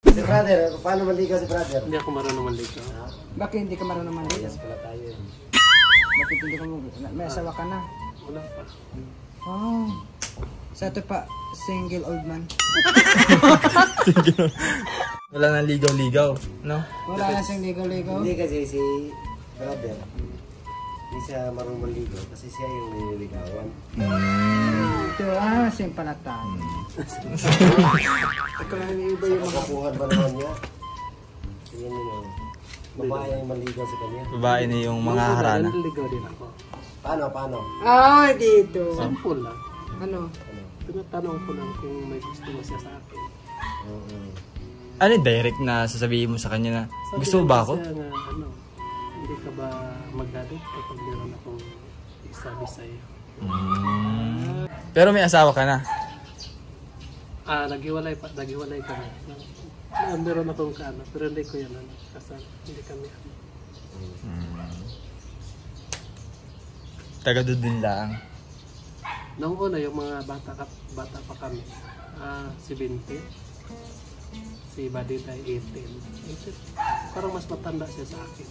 Si brother, paano manligaw si brother? Hindi ako marunong manligaw. Bakit hindi ka marunong manligaw? Yes pala tayo. Bakit hindi ka may asawa ka na? Wala pa. Oh. Sa ito pa, single old man. Wala nang ligaw-ligaw, no? Wala na siyang ligaw-ligaw. Hindi kasi si brother, hindi siya marunong manligaw kasi siya yung nililigawan. Ito, siyang palatan. Ikaw lang iba yung makapuhan ba naman niya? Yan yun. Babae yung manligaw sa kanya. Babae na yung mga harana. Naliligaw din ako. Paano? Dito. Simple lang. Ano? Tinatanong ko lang kung may gusto mo siya sa akin. Ano direct na sasabihin mo sa kanya na gusto mo ba ako? Siya nga, hindi ka ba magalit kapag meron akong isabi sa'yo? Pero may asawa ka na? Naghiwalay kami. Meron akong kaano, pero hindi ko yan kasal. Hindi kami Taga doon din lang. Noong una, yung mga bata pa kami, si 20, si Badiday 18. Parang mas matanda siya sa akin.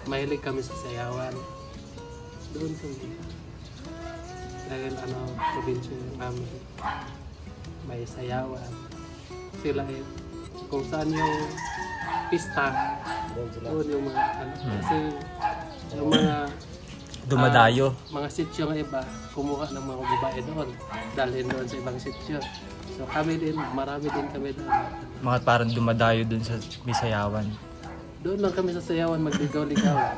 Mahilig kami sa sayawan. Doon kami. Dahil probinsya yung amin. May sayawan. Sila kung saan yung pista, doon yung mga kasi yung mga Dumadayo. mga sityo ng iba, kumuha ng mga babae doon, dalhin doon sa ibang sityo. So kami din, marami din kami doon. Mga parang dumadayo dun sa Bisayawan. Doon lang kami sa sayawan magligaw-ligawan.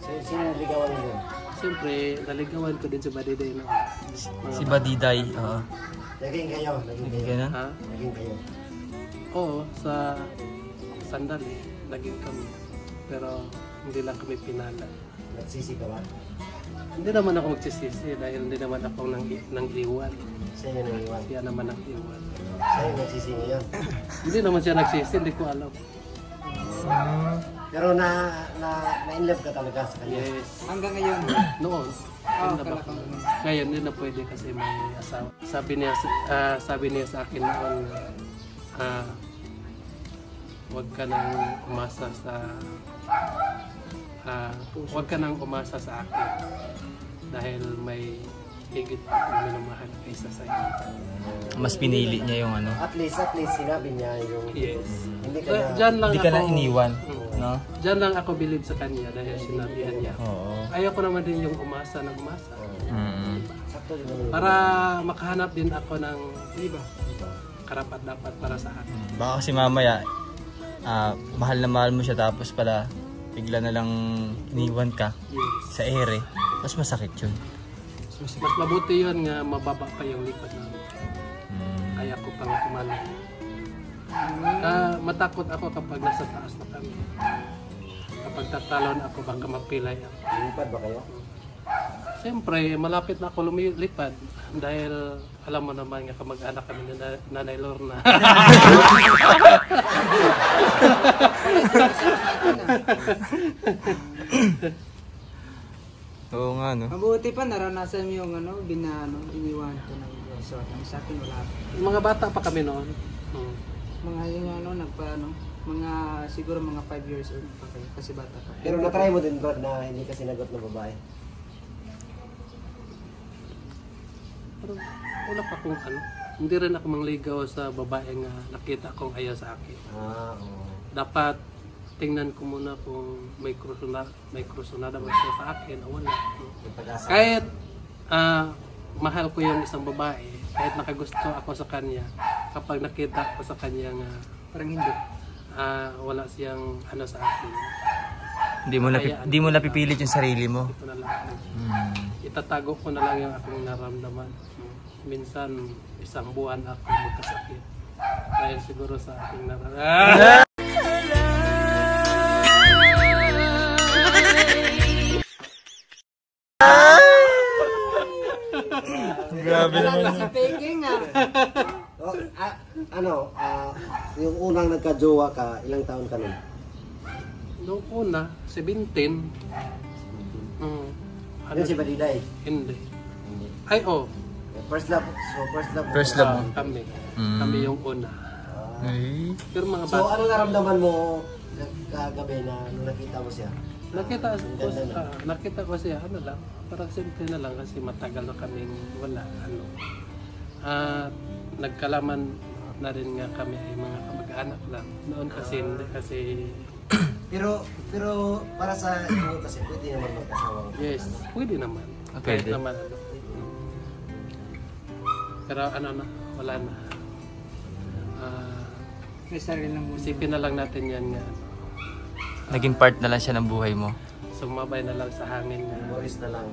Sino niligawan mo doon? Siyempre, naligawan ko din si Badiday noon. Si Badiday, oo. Naging kayo. Ganun? Ha? Naging kayo. Oo, sa sandali, naging kami. Pero hindi lang kami pinala. Nagsisi ka ba? Hindi naman ako magsisisi dahil hindi naman ako nang iwan. Siya yung naiwan. Siya naman ang iwan. Siya yung nagsisi ngayon. Hindi naman siya nagsisi, hindi ko alam. Pero na-inlove ka talaga sa kanya? Yes. Hanggang ngayon. Noon. Ngayon, hindi na pwede kasi may asawa. Sabi niya sa akin noon, huwag ka nang umasa sa akin dahil may higit akong minamahal kaysa sa iyo. Mas pinili niya yung ano. At least sinabi niya yung... Yes. Hindi ka na... Diyan lang Hindi ka ako, na iniwan, no? Diyan lang ako believe sa kanya dahil sinabihan niya. Oo. Ayaw ko naman din yung umasa. Sakto din naman. Para makahanap din ako ng iba. Karapat dapat para sa akin. Baka kasi mamaya, mahal na mahal mo siya tapos pala bigla na lang iniwan ka Yes. sa ere. Mas masakit yun. Mas mabuti yun nga mababa pa yung lipat namin. Kaya ko pang kumala. Matakot ako kapag nasa taas na kami. Kapag tatalon ako baka mapilay ako. Lipad ba kayo? Siyempre, malapit na ako lumilipad dahil alam mo naman nga kamag-anak kami ni Nanay Lorna. Oo nga, no? Mabuti pa naranasan mo yung iniwan ko ng resort. Sa akin wala. Mga bata pa kami noon. Mga mga siguro mga 5 years old pa kayo kasi bata pa. Pero na-try mo din bro na hindi ka sinagot ng babae? Pero wala pa kung hindi rin ako mangligaw sa babae nga nakita kong ayaw sa akin. Oo. Dapat tingnan ko muna kung may krusonada ba siya sa akin o wala. Kahit mahal ko yung isang babae, kahit nakagusto ako sa kanya, kapag nakita ko sa kanya nga Parang hindi. Wala siyang sa akin. Hindi mo napipilit yung sarili mo. Ito na lang. Itatago ko na lang yung aking naramdaman. Minsan, isang buwan ako magkasakit. Dahil siguro sa aking naramdaman. Grabe naman. Sa peking Yung unang nagka-jowa ka, ilang taon ka nun? Noong una, 17. Ano si Badiday? Hindi. Ay, First love. First love. kami. Kami yung una. Ay. Pero mga So, bata, ano naramdaman mo kagabi na nung nakita mo siya? nakita ko siya, ano lang, parang simple na lang kasi matagal na kaming wala, ano. At nagkalaman na rin nga kami ay mga kamag-anak lang. Noon kasi hindi, kasi Pero para sa inyo kasi pwede naman mag-asawa. yes, pwede naman. Pwede. Kahit naman ano. Pero ano na, wala na. May sarili lang muna. Isipin na lang natin yan nga. Naging part na lang siya ng buhay mo. Sumabay na lang sa hangin nga. Memories na lang.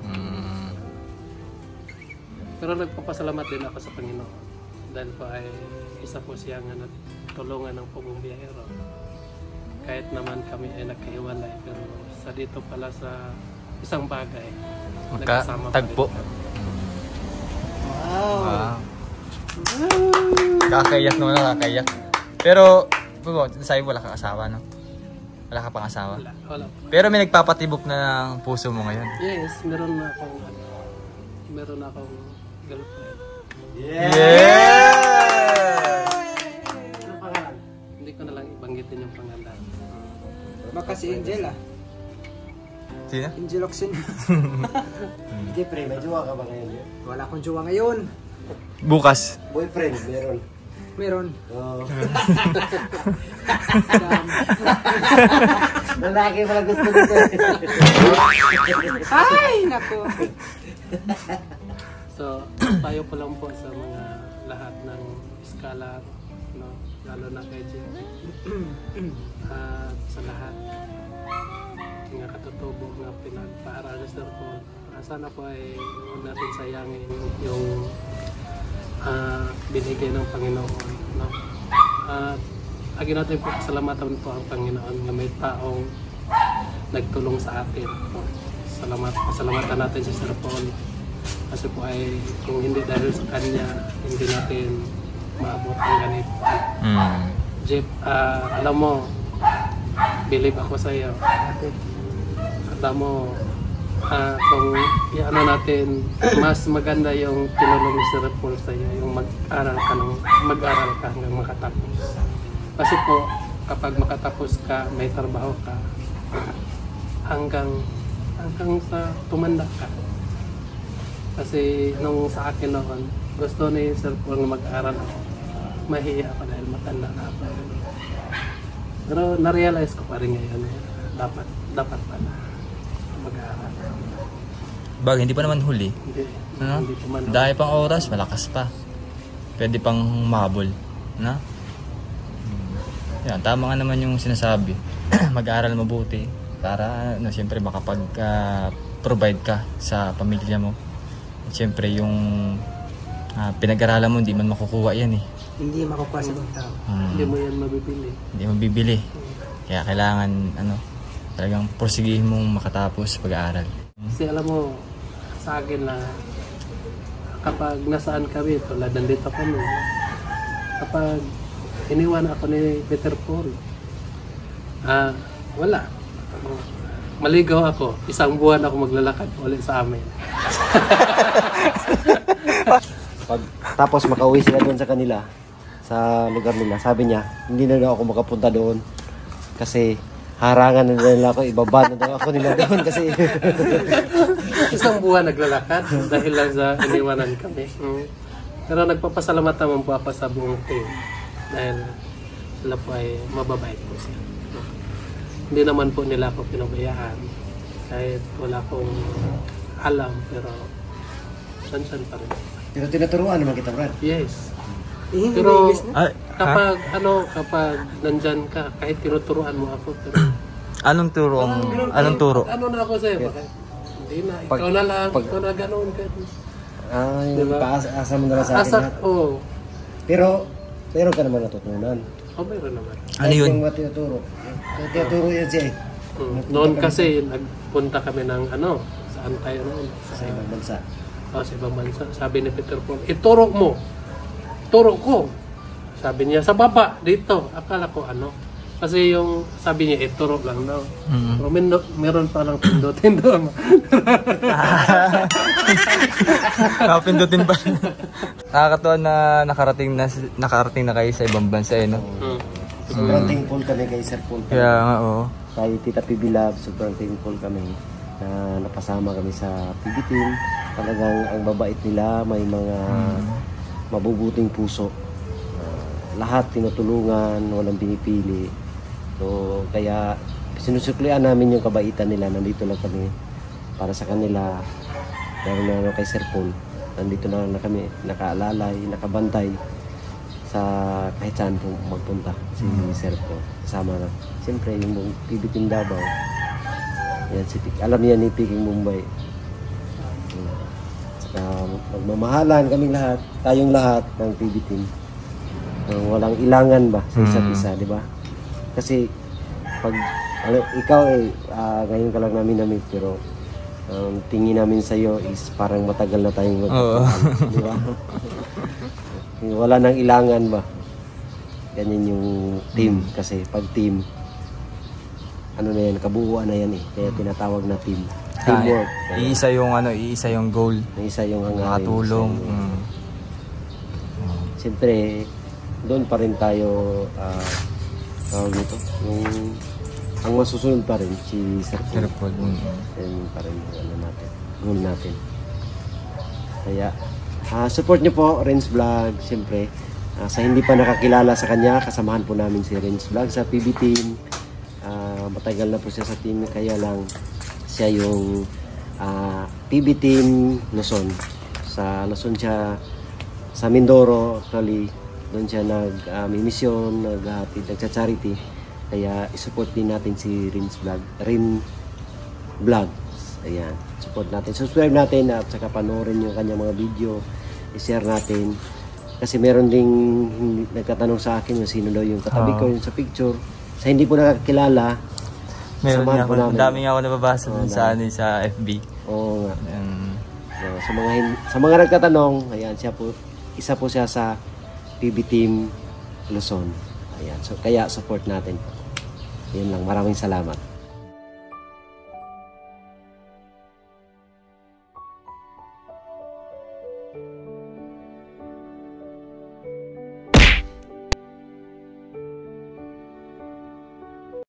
Pero nagpapasalamat din ako sa Panginoon. Dahil po ay isa po siya nga tulungan ng pamumiyahero. Kahit naman kami ay nagkahiwalay, pero sa dito pala sa isang bagay, nagkasama pa rin Magka-tagpo. kami. Wow! Nakakayak naman, nakakayak. Pero, sabi wala kang asawa, no? Wala ka pang asawa? Wala. Pero may nagpapatibok na ng puso mo ngayon. Yes, meron na akong girlfriend. Ano pangalan? Hindi ko na lang ibanggitin yung pangalan. Baka si Angel Sino? Angel Oxen. Hindi pre, may jowa ka ba ngayon? Wala akong jowa ngayon. Bukas. Boyfriend, meron. Meron. Oo. Scam. Lalaki pala gusto nito. Ay, nako. So, tayo po lang po sa mga lahat ng scholar, no? Lalo na kay Jim. At sa lahat ng katutubo na pinagpaaral ni Sir Paul. Sana po ay huwag natin sayangin yung binigay ng Panginoon. No? At lagi natin po pasalamatan po ang Panginoon na may taong nagtulong sa atin. Pasalamatan natin si Sir Paul. Kasi po ay kung hindi dahil sa kanya, hindi natin maabot ang ganito. Jeep, alam mo, believe ako sa iyo. Alam mo, kung ano natin, mas maganda yung tinulong ni Sir Paul sa iyo, yung mag-aral ka hanggang makatapos. Kasi po, kapag makatapos ka, may trabaho ka, hanggang sa tumanda ka. Kasi nung sa akin noon, gusto ni Sir Paul na mag-aral ako. Mahiya ako dahil matanda na ako. Pero na-realize ko pa rin ngayon, dapat pala mag-aaral. Bagay, hindi pa naman huli. Hindi pa man. Dahil pang oras, malakas pa. Pwede pang mabol. Na? Yan, tama nga naman yung sinasabi. Mag-aaral mabuti para siyempre makapag-provide ka sa pamilya mo. At siyempre yung pinag-aralan mo, hindi man makukuha yan eh. Hindi makukuha sa ibang tao. Hindi mo yan mabibili. Hindi mo bibili. Kaya kailangan talagang porsigihin mong makatapos pag-aaral. Kasi alam mo, sa akin na kapag nasaan kami, tulad nandito kami, kapag iniwan ako ni Peter Paul, wala. Maligaw ako. Isang buwan ako maglalakad ulit sa amin. Tapos makauwi sila doon sa kanila, sa lugar nila. Sabi niya, hindi na daw ako makapunta doon kasi harangan na nila ako, ibaba na daw ako nila doon kasi Isang buwan naglalakad dahil lang sa iniwanan kami. Pero nagpapasalamat naman po ako sa buong team dahil sila po ay mababait po siya. Hindi naman po nila ako pinabayaan kahit wala akong alam, pero san-san pa rin. pero tinuturuan naman kita, Brad. Yes. Hindi Pero English na. kapag nandyan ka, kahit tinuturuan mo ako, pero Anong turo? Anong turo? ano na ako sa'yo? Bakit? Hindi na, ikaw na lang, ikaw na ganoon ka. Yung Diba? paasa mo na lang sa akin lahat. Oo. Pero meron ka naman natutunan. Meron naman. Ano yun? Yung mga tinuturo. Tinuturo yan siya eh. Noon kasi, nagpunta kami ng saan tayo noon? Sa ibang bansa. Sa ibang bansa. Sabi ni Peter Paul, ituro mo. Turo ko. Sabi niya, sa baba, dito. Akala ko Kasi yung sabi niya, turo lang daw. Mm. Pero meron pa lang pindutin doon. Nakapindutin pa. Nakakatuwa na nakarating na kayo sa ibang bansa eh, no? Sobrang thankful kami kay Sir Paul. Kaya nga, oo. Kay Tita PB Lab, sobrang thankful kami na napasama kami sa PB team. Talagang ang babait nila, may mga mabubuting puso. Lahat tinutulungan, walang pinipili. So, kaya sinusuklian namin yung kabaitan nila. Nandito lang kami para sa kanila. Lalo na kay Sir Paul. Nandito na kami, nakaalalay, nakabantay sa kahit saan po magpunta si Sir Paul. Kasama na. Siyempre, yung buong PB Team Davao. Yan, alam niya ni Peking Mumbai. Saka magmamahalan kaming lahat, tayong lahat ng PB Team. Walang ilangan ba sa isa't isa, di ba? Kasi pag ikaw ngayon ka lang namin na-meet, pero tingin namin sa iyo is parang matagal na tayong magkakasama, di ba? Wala nang ilangan ba? Ganyan yung team, kasi pag team ano na yan, kabuuan na yan eh. Kaya tinatawag na team. Teamwork. Iisa yung goal. Isa yung hangarin. Makatulong. Siyempre, doon pa rin tayo tawag nito. Ang masusunod pa rin si Sir Paul. Yan pa rin yung goal natin. Kaya support nyo po Renz Vlog. Siyempre, sa hindi pa nakakilala sa kanya, kasamahan po namin si Renz Vlog sa PB Team. Matagal na po siya sa team, kaya lang siya yung PB Team Luzon. Sa Luzon siya, sa Mindoro actually, doon siya nag-mission, nagcha-charity. Kaya isupport din natin si Renz Vlog. Ayan, support natin. Subscribe natin at saka panoorin yung kanyang mga video. I-share natin. Kasi meron ding nagtatanong sa akin yung sino daw yung katabi ko yung sa picture. Sa hindi po nakakilala, meron niya ako, dami nga ako nababasa dun sa FB. Oo nga. Sa mga nagtatanong, ayan, isa po siya sa PB Team Luzon. Ayan, so kaya support natin. Yun lang, maraming salamat.